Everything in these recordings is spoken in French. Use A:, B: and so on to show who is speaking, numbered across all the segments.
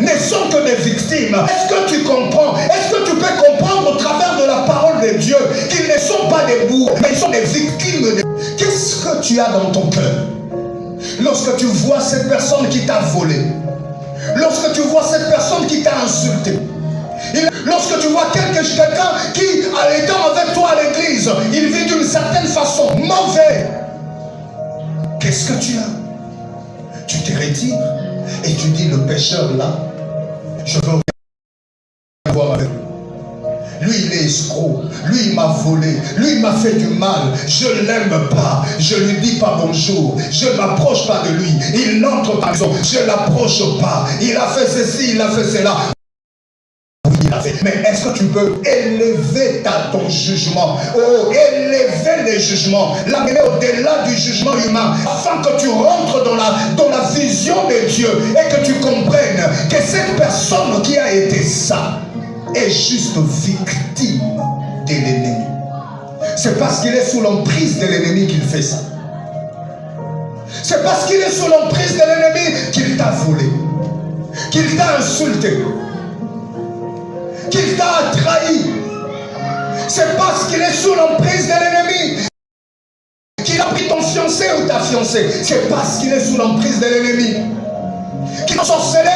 A: ne sont que des victimes. Est-ce que tu comprends? Est-ce que tu peux comprendre au travers de la parole de Dieu qu'ils ne sont pas des bourgs, mais ils sont des victimes? Qu'est-ce que tu as dans ton cœur lorsque tu vois cette personne qui t'a volé? Lorsque tu vois cette personne qui t'a insulté? Lorsque tu vois quelqu'un qui, en étant avec toi à l'église, il vit d'une certaine façon, mauvais, qu'est-ce que tu as? Tu te retires et tu dis, le pécheur là, je veux rien voir avec lui. Lui, il est escroc. Lui, il m'a volé. Lui, il m'a fait du mal. Je ne l'aime pas. Je ne lui dis pas bonjour. Je ne m'approche pas de lui. Il n'entre pas. Je ne l'approche pas. Il a fait ceci, il a fait cela. Mais est-ce que tu peux élever ton jugement? Oh, élever les jugements, l'amener au-delà du jugement humain, afin que tu rentres dans la vision de Dieu et que tu comprennes que cette personne qui a été ça est juste victime de l'ennemi. C'est parce qu'il est sous l'emprise de l'ennemi qu'il fait ça. C'est parce qu'il est sous l'emprise de l'ennemi qu'il t'a volé, qu'il t'a insulté, qu'il t'a trahi. C'est parce qu'il est sous l'emprise de l'ennemi qu'il a pris ton fiancé ou ta fiancée. C'est parce qu'il est sous l'emprise de l'ennemi qu'il a sorcelé.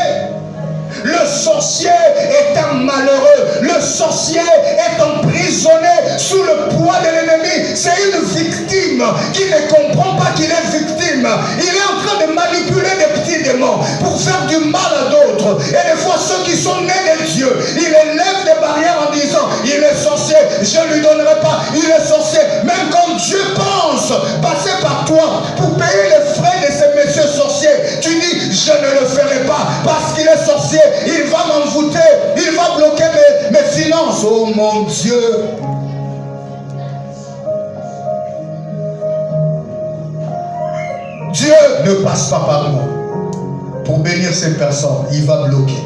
A: Le sorcier est un malheureux. Le sorcier est emprisonné sous le poids de l'ennemi. C'est une victime qui ne comprend pas qu'il est victime. Il est en train de manipuler des petits démons pour faire du mal à d'autres. Et des fois, ceux qui sont nés de Dieu, il élève des barrières en disant, il est sorcier, je ne lui donnerai pas. Il est sorcier. Même quand Dieu pense passer par toi pour payer les frais de ces messieurs sorciers, tu dis, je ne le ferai pas parce qu'il est sorcier. Il va m'envoûter, il va bloquer mes finances. Oh mon Dieu. Dieu ne passe pas par moi pour bénir ces personnes. Il va bloquer.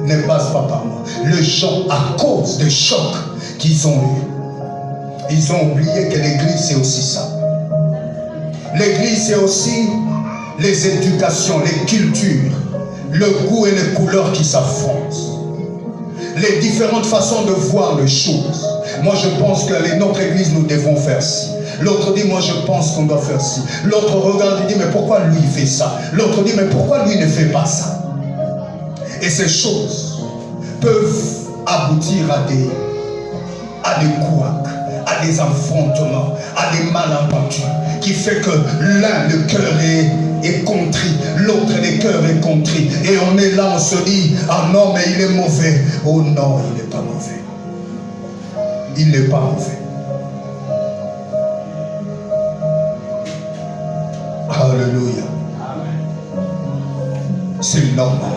A: Ne passe pas par moi. Les gens, à cause des chocs qu'ils ont eu, ils ont oublié que l'église c'est aussi ça. L'église c'est aussi les éducations, les cultures, le goût et les couleurs qui s'affrontent, les différentes façons de voir les choses. Moi je pense que notre église nous devons faire ci. L'autre dit, moi je pense qu'on doit faire ci. L'autre regarde et dit, mais pourquoi lui il fait ça? L'autre dit, mais pourquoi lui ne fait pas ça? Et ces choses peuvent aboutir à des couacs, à des affrontements, à des malentendus, qui fait que l'un, le cœur est contrit, l'autre, le cœur est contrit. Et on est là, on se dit, ah non, mais il est mauvais. Oh non, il n'est pas mauvais. Il n'est pas mauvais. Alléluia. C'est normal.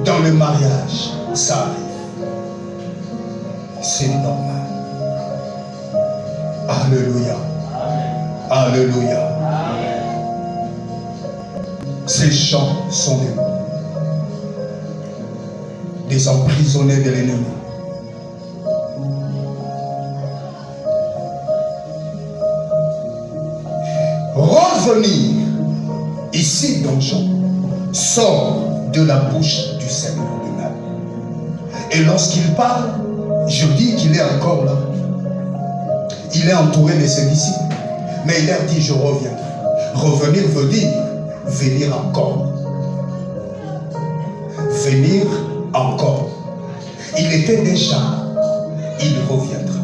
A: Dans le mariage, ça arrive. C'est normal. Alléluia. Alléluia. Ces gens sont des emprisonnés de l'ennemi. Revenir ici dans Jean sort de la bouche du Seigneur lui-même. Et lorsqu'il parle, je dis qu'il est encore là. Il est entouré de ses disciples. Mais il leur dit, je reviendrai. Revenir veut dire venir encore. Venir encore. Il était déjà, il reviendra.